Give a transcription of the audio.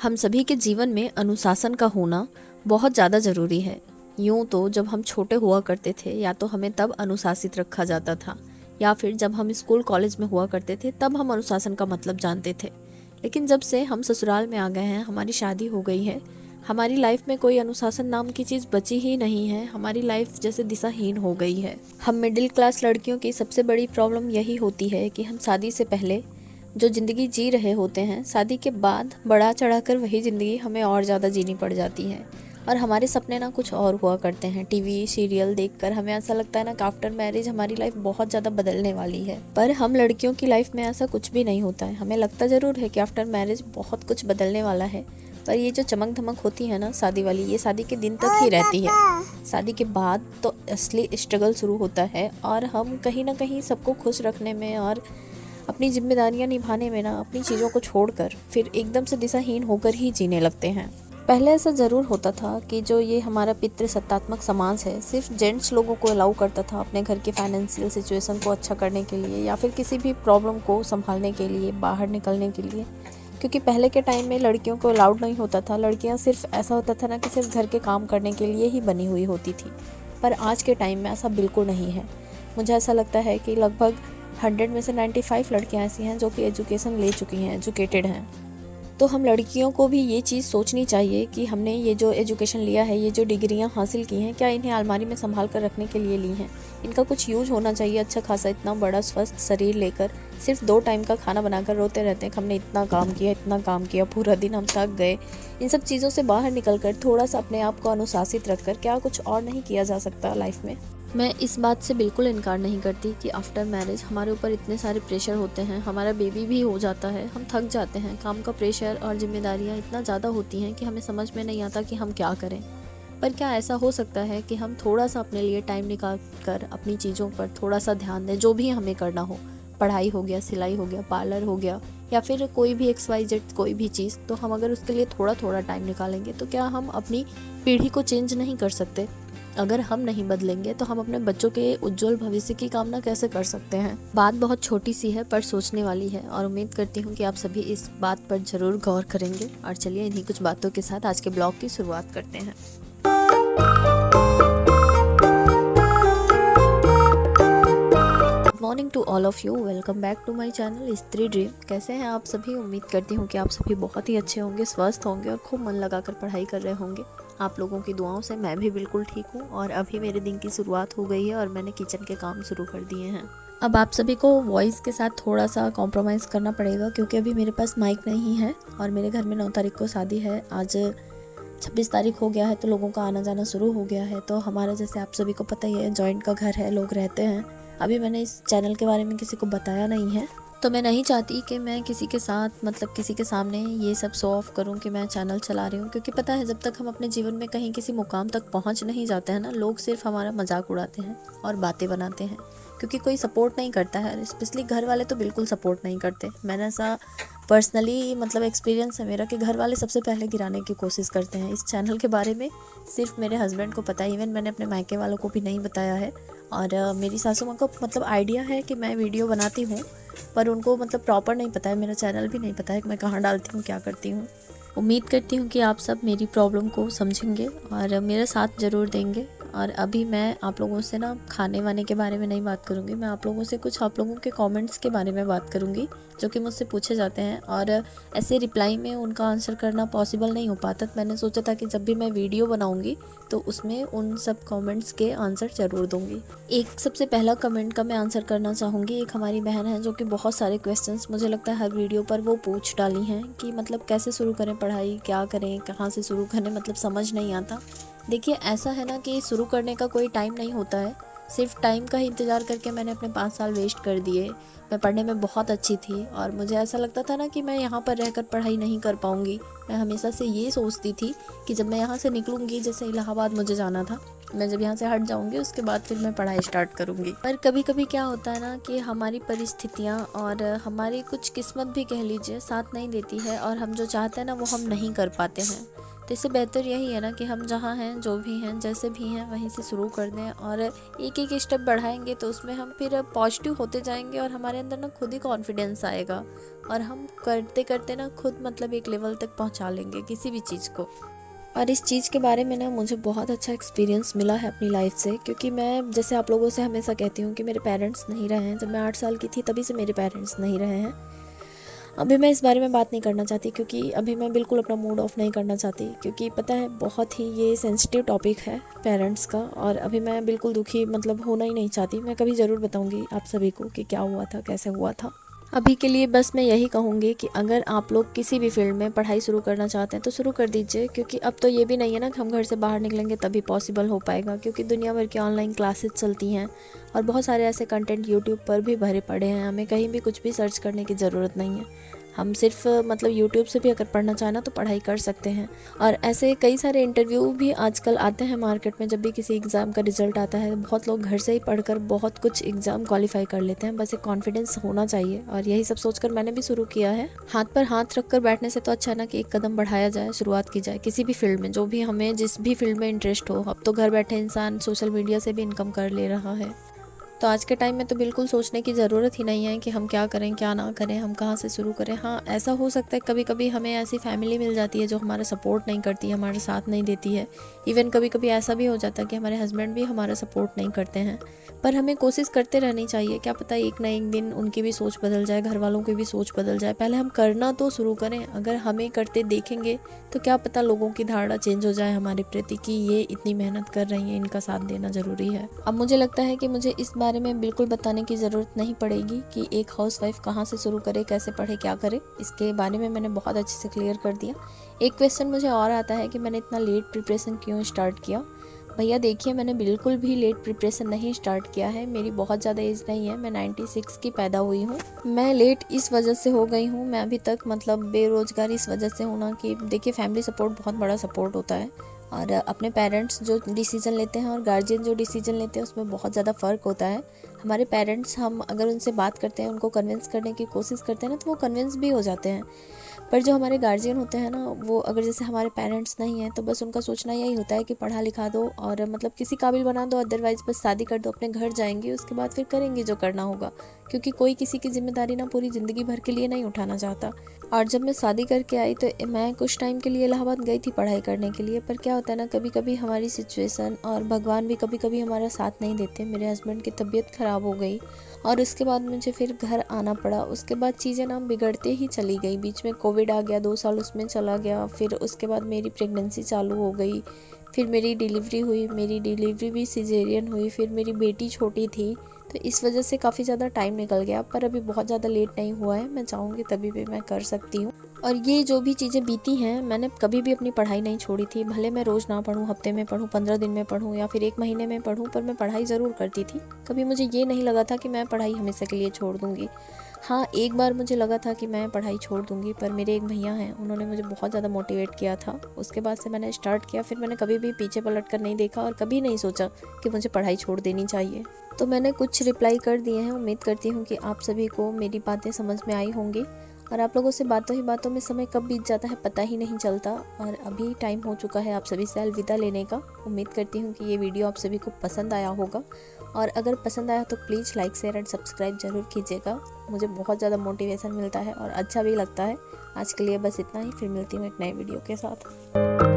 हम सभी के जीवन में अनुशासन का होना बहुत ज़्यादा ज़रूरी है। यूँ तो जब हम छोटे हुआ करते थे या तो हमें तब अनुशासित रखा जाता था, या फिर जब हम स्कूल कॉलेज में हुआ करते थे तब हम अनुशासन का मतलब जानते थे। लेकिन जब से हम ससुराल में आ गए हैं, हमारी शादी हो गई है, हमारी लाइफ में कोई अनुशासन नाम की चीज़ बची ही नहीं है। हमारी लाइफ जैसे दिशाहीन हो गई है। हम मिडिल क्लास लड़कियों की सबसे बड़ी प्रॉब्लम यही होती है कि हम शादी से पहले जो ज़िंदगी जी रहे होते हैं, शादी के बाद बढ़ा चढ़ाकर वही ज़िंदगी हमें और ज़्यादा जीनी पड़ जाती है। और हमारे सपने ना कुछ और हुआ करते हैं। टीवी सीरियल देखकर हमें ऐसा लगता है ना कि आफ्टर मैरिज हमारी लाइफ बहुत ज़्यादा बदलने वाली है। पर हम लड़कियों की लाइफ में ऐसा कुछ भी नहीं होता है। हमें लगता ज़रूर है कि आफ्टर मैरिज बहुत कुछ बदलने वाला है, पर ये जो चमक धमक होती है ना शादी वाली, ये शादी के दिन तक ही रहती है। शादी के बाद तो असली स्ट्रगल शुरू होता है और हम कहीं ना कहीं सबको खुश रखने में और अपनी जिम्मेदारियां निभाने में ना अपनी चीज़ों को छोड़कर फिर एकदम से दिशाहीन होकर ही जीने लगते हैं। पहले ऐसा ज़रूर होता था कि जो ये हमारा पितृसत्तात्मक समाज है सिर्फ जेंट्स लोगों को अलाउ करता था अपने घर के फाइनेंशियल सिचुएशन को अच्छा करने के लिए, या फिर किसी भी प्रॉब्लम को संभालने के लिए, बाहर निकलने के लिए। क्योंकि पहले के टाइम में लड़कियों को अलाउड नहीं होता था। लड़कियां सिर्फ ऐसा होता था ना कि सिर्फ घर के काम करने के लिए ही बनी हुई होती थी। पर आज के टाइम में ऐसा बिल्कुल नहीं है। मुझे ऐसा लगता है कि लगभग 100 में से 95 लड़कियां ऐसी हैं जो कि एजुकेशन ले चुकी हैं, एजुकेटेड हैं। तो हम लड़कियों को भी ये चीज़ सोचनी चाहिए कि हमने ये जो एजुकेशन लिया है, ये जो डिग्रियां हासिल की हैं, क्या इन्हें अलमारी में संभाल कर रखने के लिए ली हैं? इनका कुछ यूज होना चाहिए अच्छा खासा। इतना बड़ा स्वस्थ शरीर लेकर सिर्फ 2 टाइम का खाना बनाकर रोते रहते हैं कि हमने इतना काम किया, पूरा दिन हम थक गए। इन सब चीज़ों से बाहर निकल कर थोड़ा सा अपने आप को अनुशासित रखकर क्या कुछ और नहीं किया जा सकता लाइफ में? मैं इस बात से बिल्कुल इनकार नहीं करती कि आफ्टर मैरिज हमारे ऊपर इतने सारे प्रेशर होते हैं। हमारा बेबी भी हो जाता है, हम थक जाते हैं। काम का प्रेशर और जिम्मेदारियां इतना ज़्यादा होती हैं कि हमें समझ में नहीं आता कि हम क्या करें। पर क्या ऐसा हो सकता है कि हम थोड़ा सा अपने लिए टाइम निकाल कर अपनी चीज़ों पर थोड़ा सा ध्यान दें? जो भी हमें करना हो, पढ़ाई हो गया, सिलाई हो गया, पार्लर हो गया, या फिर कोई भी XYZ कोई भी चीज़, तो हम अगर उसके लिए थोड़ा थोड़ा टाइम निकालेंगे तो क्या हम अपनी पीढ़ी को चेंज नहीं कर सकते? अगर हम नहीं बदलेंगे तो हम अपने बच्चों के उज्जवल भविष्य की कामना कैसे कर सकते हैं? बात बहुत छोटी सी है पर सोचने वाली है, और उम्मीद करती हूँ कि आप सभी इस बात पर जरूर गौर करेंगे। और चलिए इन्हीं कुछ बातों के साथ आज के ब्लॉग की शुरुआत करते हैं। Morning to all of you, welcome back to my channel Stree dream. कैसे हैं आप सभी? उम्मीद करती हूँ कि आप सभी बहुत ही अच्छे होंगे, स्वस्थ होंगे और खूब मन लगाकर पढ़ाई कर रहे होंगे। आप लोगों की दुआओं से मैं भी बिल्कुल ठीक हूँ और अभी मेरे दिन की शुरुआत हो गई है और मैंने किचन के काम शुरू कर दिए हैं। अब आप सभी को वॉइस के साथ थोड़ा सा कॉम्प्रोमाइज़ करना पड़ेगा क्योंकि अभी मेरे पास माइक नहीं है और मेरे घर में 9 तारीख को शादी है। आज 26 तारीख हो गया है तो लोगों का आना जाना शुरू हो गया है। तो हमारा, जैसे आप सभी को पता ही है, जॉइंट का घर है, लोग रहते हैं। अभी मैंने इस चैनल के बारे में किसी को बताया नहीं है, तो मैं नहीं चाहती कि मैं किसी के साथ, मतलब किसी के सामने ये सब शो ऑफ करूं कि मैं चैनल चला रही हूं। क्योंकि पता है, जब तक हम अपने जीवन में कहीं किसी मुकाम तक पहुंच नहीं जाते हैं ना, लोग सिर्फ हमारा मजाक उड़ाते हैं और बातें बनाते हैं। क्योंकि कोई सपोर्ट नहीं करता है, स्पेशली घर वाले तो बिल्कुल सपोर्ट नहीं करते। मैंने ऐसा पर्सनली, मतलब एक्सपीरियंस है मेरा, कि घर वाले सबसे पहले गिराने की कोशिश करते हैं। इस चैनल के बारे में सिर्फ मेरे हस्बैंड को पता है, इवन मैंने अपने मायके वालों को भी नहीं बताया है। और मेरी सासू माँ को मतलब आइडिया है कि मैं वीडियो बनाती हूँ, पर उनको मतलब प्रॉपर नहीं पता है, मेरा चैनल भी नहीं पता है कि मैं कहाँ डालती हूँ, क्या करती हूँ। उम्मीद करती हूँ कि आप सब मेरी प्रॉब्लम को समझेंगे और मेरा साथ ज़रूर देंगे। और अभी मैं आप लोगों से ना खाने वाने के बारे में नहीं बात करूँगी, मैं आप लोगों से कुछ आप लोगों के कमेंट्स के बारे में बात करूँगी जो कि मुझसे पूछे जाते हैं। और ऐसे रिप्लाई में उनका आंसर करना पॉसिबल नहीं हो पाता, तो मैंने सोचा था कि जब भी मैं वीडियो बनाऊँगी तो उसमें उन सब कमेंट्स के आंसर ज़रूर दूँगी। एक सबसे पहला कमेंट का मैं आंसर करना चाहूँगी। एक हमारी बहन है जो कि बहुत सारे क्वेश्चंस, मुझे लगता है हर वीडियो पर वो पूछ डाली हैं कि मतलब कैसे शुरू करें पढ़ाई, क्या करें, कहाँ से शुरू करें, मतलब समझ नहीं आता। देखिए, ऐसा है ना कि शुरू करने का कोई टाइम नहीं होता है। सिर्फ टाइम का ही इंतज़ार करके मैंने अपने 5 साल वेस्ट कर दिए। मैं पढ़ने में बहुत अच्छी थी और मुझे ऐसा लगता था ना कि मैं यहाँ पर रहकर पढ़ाई नहीं कर पाऊँगी। मैं हमेशा से ये सोचती थी कि जब मैं यहाँ से निकलूँगी, जैसे इलाहाबाद मुझे जाना था, मैं जब यहाँ से हट जाऊँगी उसके बाद फिर मैं पढ़ाई स्टार्ट करूँगी। पर कभी कभी क्या होता है ना कि हमारी परिस्थितियाँ और हमारी कुछ किस्मत भी कह लीजिए साथ नहीं देती है, और हम जो चाहते हैं ना वो हम नहीं कर पाते हैं। तो इससे बेहतर यही है ना कि हम जहाँ हैं, जो भी हैं, जैसे भी हैं, वहीं से शुरू कर दें और एक एक स्टेप बढ़ाएंगे तो उसमें हम फिर पॉजिटिव होते जाएंगे और हमारे अंदर ना खुद ही कॉन्फिडेंस आएगा और हम करते करते ना खुद मतलब एक लेवल तक पहुँचा लेंगे किसी भी चीज़ को। और इस चीज़ के बारे में ना मुझे बहुत अच्छा एक्सपीरियंस मिला है अपनी लाइफ से, क्योंकि मैं जैसे आप लोगों से हमेशा कहती हूँ कि मेरे पेरेंट्स नहीं रहे हैं। जब मैं 8 साल की थी तभी से मेरे पेरेंट्स नहीं रहे हैं। अभी मैं इस बारे में बात नहीं करना चाहती, क्योंकि अभी मैं बिल्कुल अपना मूड ऑफ नहीं करना चाहती, क्योंकि पता है बहुत ही ये सेंसिटिव टॉपिक है पेरेंट्स का। और अभी मैं बिल्कुल दुखी मतलब होना ही नहीं चाहती। मैं कभी ज़रूर बताऊँगी आप सभी को कि क्या हुआ था, कैसे हुआ था। अभी के लिए बस मैं यही कहूँगी कि अगर आप लोग किसी भी फील्ड में पढ़ाई शुरू करना चाहते हैं तो शुरू कर दीजिए, क्योंकि अब तो ये भी नहीं है ना कि हम घर से बाहर निकलेंगे तभी पॉसिबल हो पाएगा, क्योंकि दुनिया भर की ऑनलाइन क्लासेस चलती हैं और बहुत सारे ऐसे कंटेंट यूट्यूब पर भी भरे पड़े हैं। हमें कहीं भी कुछ भी सर्च करने की ज़रूरत नहीं है। हम सिर्फ मतलब यूट्यूब से भी अगर पढ़ना चाहें ना तो पढ़ाई कर सकते हैं। और ऐसे कई सारे इंटरव्यू भी आजकल आते हैं मार्केट में। जब भी किसी एग्ज़ाम का रिजल्ट आता है, बहुत लोग घर से ही पढ़कर बहुत कुछ एग्ज़ाम क्वालिफाई कर लेते हैं। बस एक कॉन्फिडेंस होना चाहिए और यही सब सोचकर मैंने भी शुरू किया है। हाथ पर हाथ रखकर बैठने से तो अच्छा है ना कि एक कदम बढ़ाया जाए, शुरुआत की जाए किसी भी फील्ड में, जो भी हमें जिस भी फील्ड में इंटरेस्ट हो। अब तो घर बैठे इंसान सोशल मीडिया से भी इनकम कर ले रहा है। तो आज के टाइम में तो बिल्कुल सोचने की ज़रूरत ही नहीं है कि हम क्या करें क्या ना करें, हम कहाँ से शुरू करें। हाँ, ऐसा हो सकता है कभी कभी हमें ऐसी फैमिली मिल जाती है जो हमारा सपोर्ट नहीं करती है, हमारा साथ नहीं देती है। इवन कभी कभी ऐसा भी हो जाता है कि हमारे हस्बैंड भी हमारा सपोर्ट नहीं करते हैं। पर हमें कोशिश करते रहनी चाहिए। क्या पता एक ना एक दिन उनकी भी सोच बदल जाए, घर वालों की भी सोच बदल जाए। पहले हम करना तो शुरू करें। अगर हमें करते देखेंगे तो क्या पता लोगों की धारणा चेंज हो जाए हमारे प्रति कि ये इतनी मेहनत कर रही हैं, इनका साथ देना ज़रूरी है। अब मुझे लगता है कि मुझे इस बारे में बिल्कुल बताने की ज़रूरत नहीं पड़ेगी कि एक हाउसवाइफ कहाँ से शुरू करे, कैसे पढ़े, क्या करे। इसके बारे में मैंने बहुत अच्छे से क्लियर कर दिया। एक क्वेश्चन मुझे और आता है कि मैंने इतना लेट प्रिपरेशन क्यों स्टार्ट किया। भैया देखिए, मैंने बिल्कुल भी लेट प्रिपरेशन नहीं स्टार्ट किया है। मेरी बहुत ज़्यादा एज नहीं है, मैं 96 की पैदा हुई हूँ। मैं लेट इस वजह से हो गई हूँ, मैं अभी तक मतलब बेरोज़गार इस वजह से हूँ ना कि देखिए फैमिली सपोर्ट बहुत बड़ा सपोर्ट होता है और अपने पेरेंट्स जो डिसीज़न लेते हैं और गार्जियन जो डिसीज़न लेते हैं उसमें बहुत ज़्यादा फ़र्क होता है। हमारे पेरेंट्स, हम अगर उनसे बात करते हैं, उनको कन्विंस करने की कोशिश करते हैं ना तो वो कन्विंस भी हो जाते हैं। पर जो हमारे गार्जियन होते हैं ना, वो अगर जैसे हमारे पेरेंट्स नहीं हैं तो बस उनका सोचना यही होता है कि पढ़ा लिखा दो और मतलब किसी काबिल बना दो, अदरवाइज़ बस शादी कर दो, अपने घर जाएंगे, उसके बाद फिर करेंगे जो करना होगा। क्योंकि कोई किसी की जिम्मेदारी ना पूरी ज़िंदगी भर के लिए नहीं उठाना चाहता। और जब मैं शादी करके आई तो मैं कुछ टाइम के लिए इलाहाबाद गई थी पढ़ाई करने के लिए। पर क्या होता है ना, कभी कभी हमारी सिचुएशन और भगवान भी कभी कभी हमारा साथ नहीं देते। मेरे हस्बैंड की तबीयत ख़राब हो गई और उसके बाद मुझे फिर घर आना पड़ा। उसके बाद चीज़ें ना बिगड़ते ही चली गई। बीच में कोविड आ गया, 2 साल उसमें चला गया। फिर उसके बाद मेरी प्रेगनेंसी चालू हो गई, फिर मेरी डिलीवरी हुई। मेरी डिलीवरी भी सिजेरियन हुई। फिर मेरी बेटी छोटी थी, तो इस वजह से काफ़ी ज़्यादा टाइम निकल गया। पर अभी बहुत ज़्यादा लेट नहीं हुआ है, मैं चाहूँगी तभी भी मैं कर सकती हूँ। और ये जो भी चीज़ें बीती हैं, मैंने कभी भी अपनी पढ़ाई नहीं छोड़ी थी। भले मैं रोज़ ना पढूँ, हफ्ते में पढूँ, 15 दिन में पढूँ या फिर 1 महीने में पढूँ, पर मैं पढ़ाई ज़रूर करती थी। कभी मुझे ये नहीं लगा था कि मैं पढ़ाई हमेशा के लिए छोड़ दूँगी। हाँ, एक बार मुझे लगा था कि मैं पढ़ाई छोड़ दूँगी, पर मेरे एक भैया हैं, उन्होंने मुझे बहुत ज़्यादा मोटिवेट किया था। उसके बाद से मैंने स्टार्ट किया। फिर मैंने कभी भी पीछे पलट कर नहीं देखा और कभी नहीं सोचा कि मुझे पढ़ाई छोड़ देनी चाहिए। तो मैंने कुछ रिप्लाई कर दिए हैं। उम्मीद करती हूँ कि आप सभी को मेरी बातें समझ में आई होंगी। और आप लोगों से बातों ही बातों में समय कब बीत जाता है पता ही नहीं चलता। और अभी टाइम हो चुका है आप सभी से अलविदा लेने का। उम्मीद करती हूँ कि ये वीडियो आप सभी को पसंद आया होगा। और अगर पसंद आया तो please like, share and subscribe ज़रूर कीजिएगा। मुझे बहुत ज़्यादा मोटिवेशन मिलता है और अच्छा भी लगता है। आज के लिए बस इतना ही, फिर मिलती हूँ एक नए वीडियो के साथ।